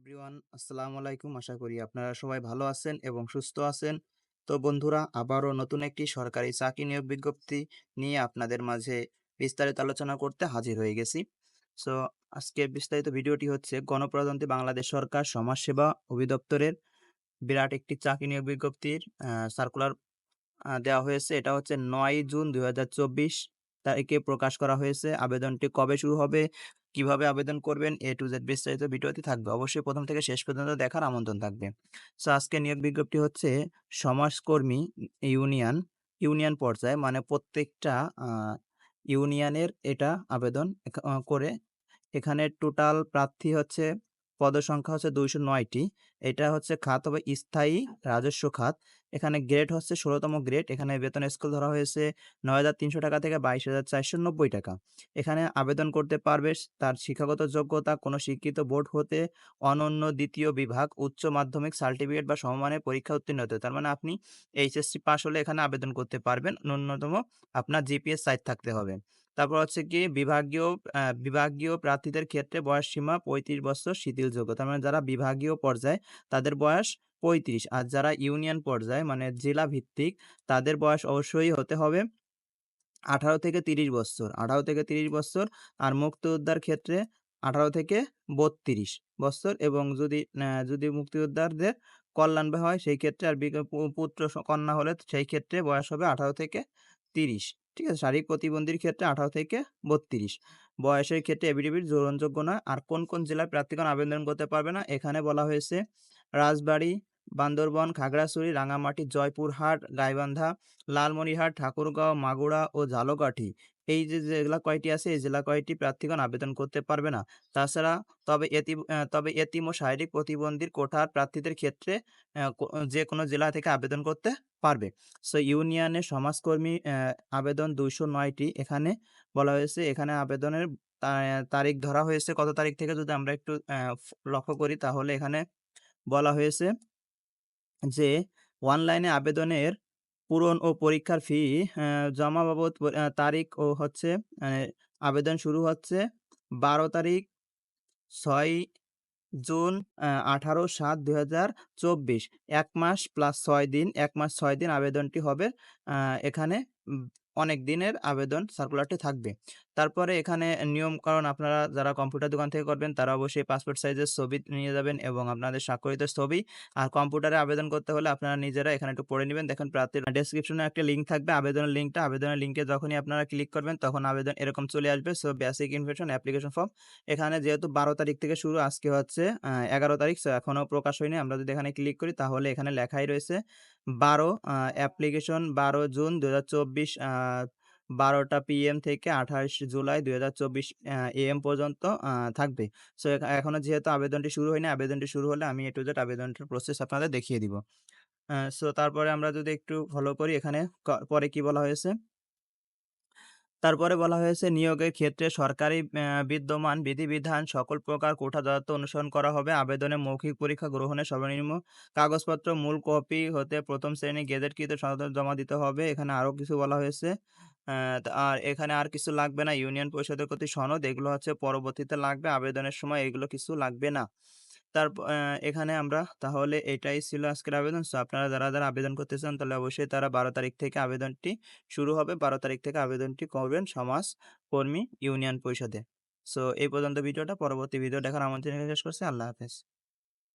Everyone আসসালামু আলাইকুম। আশা করি আপনারা সবাই ভালো আছেন এবং সুস্থ আছেন। তো বন্ধুরা, আবারও নতুন একটি সরকারি চাকরি নিয়োগ বিজ্ঞপ্তি নিয়ে আপনাদের মাঝে বিস্তারিত আলোচনা করতে হাজির হয়ে গেছি। সো আজকের বিস্তারিত ভিডিওটি হচ্ছে গণপ্রজাতন্ত্রী বাংলাদেশ সরকার সমাজসেবা অধিদপ্তরের বিরাট একটি চাকরি নিয়োগ বিজ্ঞপ্তির সার্কুলার দেওয়া হয়েছে। এটা হচ্ছে ৯ জুন ২০২৪ তারিখে প্রকাশ করা হয়েছে। আবেদনটি কবে শুরু হবে, কিভাবে আবেদন করবেন, A to Z বিস্তারিত ভিডিওতে থাকবে। অবশ্যই প্রথম থেকে শেষ পর্যন্ত দেখার আমন্ত্রণ থাকবে। সো আজকের নিয়োগ বিজ্ঞপ্তি হচ্ছে সমাজকর্মী ইউনিয়ন, ইউনিয়ন পর্যায়ে মানে প্রত্যেকটা আ ইউনিয়নের এটা আবেদন করে এখানে টোটাল প্রার্থী হচ্ছে পদসংখ্যা হচ্ছে ২০৯ টি। এটা হচ্ছে খাত হবে স্থায়ী রাজস্ব খাত। এখানে গ্রেড হচ্ছে ১৬তম গ্রেড। এখানে বেতন স্কেল ধরা হয়েছে ৳৯,৩০০ থেকে ৳২২,৪৯০ এখানে আবেদন করতে পারবে তার শিক্ষাগত যোগ্যতা কোনো শিক্ষিত বোর্ড হতে অনন্য দ্বিতীয় বিভাগ উচ্চ মাধ্যমিক সার্টিফিকেট বা সমমানের পরীক্ষা উত্তীর্ণ হতে। তার মানে আপনি এইচএসসি পাস হলে এখানে আবেদন করতে পারবেন। ন্যূনতম আপনার জিপিএ ৬০ থাকতে হবে। তারপর হচ্ছে গিয়ে বিভাগীয় প্রার্থীদের ক্ষেত্রে বয়সসীমা ৩৫ বছর শিথিলযোগ্য। তার মানে যারা বিভাগীয় পর্যায়ে তাদের বয়স ৩৫, আর যারা ইউনিয়ন পর্যায়ে মানে জেলা ভিত্তিক তাদের বয়স অবশ্যই হতে হবে ১৮ থেকে ৩০ বৎসর, ১৮ থেকে ৩০ বৎসর। আর মুক্তিযোদ্ধার ক্ষেত্রে ১৮ থেকে ৩২ বৎসর, এবং যদি মুক্তিযোদ্ধাদের কল্যাণ হয় সেই ক্ষেত্রে আর পুত্র কন্যা হলে সেই ক্ষেত্রে বয়স হবে ১৮ থেকে ৩০। ঠিক আছে? শারীরিক প্রতিবন্ধীর ক্ষেত্রে ১৮ থেকে ৩২। বয়সের ক্ষেত্রে এফিডেভিট গ্রহণযোগ্য নয়। আর কোন জেলার প্রার্থীগণ আবেদন করতে পারবে না? এখানে বলা হয়েছে রাজবাড়ী, বান্দরবন, খাগড়াছড়ি, রাঙামাটি, জয়পুরহাট, গাইবান্ধা, লালমনিরহাট, ঠাকুরগাঁও, মাগুরা ও ঝালকাঠি। এই যে জেলা কয়টি আছে, এই জেলা কয়টি প্রার্থীগণ আবেদন করতে পারবে না। তাছাড়া তবে এতিম ও শারীরিক প্রতিবন্ধীর কোটার প্রার্থীদের ক্ষেত্রে যেকোনো জেলা থেকে আবেদন করতে পারবে। সো ইউনিয়নের সমাজকর্মী আবেদন ২০৯ টি এখানে বলা হয়েছে। এখানে আবেদনের তা তারিখ ধরা হয়েছে কত তারিখ থেকে, যদি আমরা একটু লক্ষ্য করি তাহলে এখানে বলা হয়েছে যে অনলাইনে আবেদনের পূরণ ও পরীক্ষার ফি জমা বাবদ তারিখ ও হচ্ছে মানে আবেদন শুরু হচ্ছে ১২ তারিখ ৬ জুন ১৮/৭/২০২৪ ১ মাস প্লাস ৬ দিন, ১ মাস ৬ দিন আবেদনটি হবে। আ এখানে উম অনেক দিনের আবেদন সার্কুলারটি থাকবে। তারপরে এখানে নিয়মকানুন, আপনারা যারা কম্পিউটার দোকান থেকে করবেন তারা অবশ্যই পাসপোর্ট সাইজের ছবি নিয়ে যাবেন এবং আপনাদের স্বাক্ষরিত ছবি। আর কম্পিউটারে আবেদন করতে হলে আপনারা নিজেরা এখানে একটু পড়ে নিবেন। দেখেন প্রার্থীর ডেসক্রিপশনে একটা লিঙ্ক থাকবে, আবেদনের লিঙ্কে যখনই আপনারা ক্লিক করবেন তখন আবেদন এরকম চলে আসবে। So basic information application form. এখানে যেহেতু ১২ তারিখ থেকে শুরু, আজকে হচ্ছে ১১ তারিখ, সো এখনো প্রকাশ হয়নি। আমরা যদি এখানে ক্লিক করি তাহলে এখানে লেখাই রয়েছে ১২ অ্যাপ্লিকেশন ১২ জুন ২০২৪ ১২টা পিএম থেকে ২৮ জুলাই ২০২৪ এএম পর্যন্ত থাকবে। সো এখনো যেহেতু আবেদনটি শুরু হয়নি, আবেদনটি শুরু হলে আমি A to Z আবেদনটার প্রসেস আপনাদের দেখিয়ে দিব। সো তারপরে আমরা যদি একটু ফলো করি এখানে পরে কি বলা হয়েছে? তারপরে বলা হয়েছে নিয়োগের ক্ষেত্রে সরকারি বিদ্যমান বিধিবিধান সকল প্রকার কোটা যথাযথ অনুসরণ করা হবে। আবেদনে মৌখিক পরীক্ষা গ্রহণের সর্বনিম্ন কাগজপত্র মূল কপি হতে ১ম শ্রেণী গেজেটকৃত সনদ জমা দিতে হবে। এখানে আরো কিছু বলা হয়েছে। আর এখানে আর কিছু লাগবে না। ইউনিয়ন পরিষদের কর্তৃক সনদ, এগুলো হচ্ছে পরবর্তীতে লাগবে। আবেদনের সময় এগুলো কিছু লাগবে না। এখানে আমরা তাহলে এটাই ছিল আজকের আবেদন। সো আপনারা যারা আবেদন করতে চান তাহলে অবশ্যই তারা ১২ তারিখ থেকে আবেদনটি শুরু হবে। ১২ তারিখ থেকে আবেদনটি করবেন সমাজকর্মী ইউনিয়ন পরিষদে। সো এই পর্যন্ত ভিডিওটা। পরবর্তী ভিডিও দেখার আমন্ত্রণ শেষ করছি। আল্লাহ হাফেজ।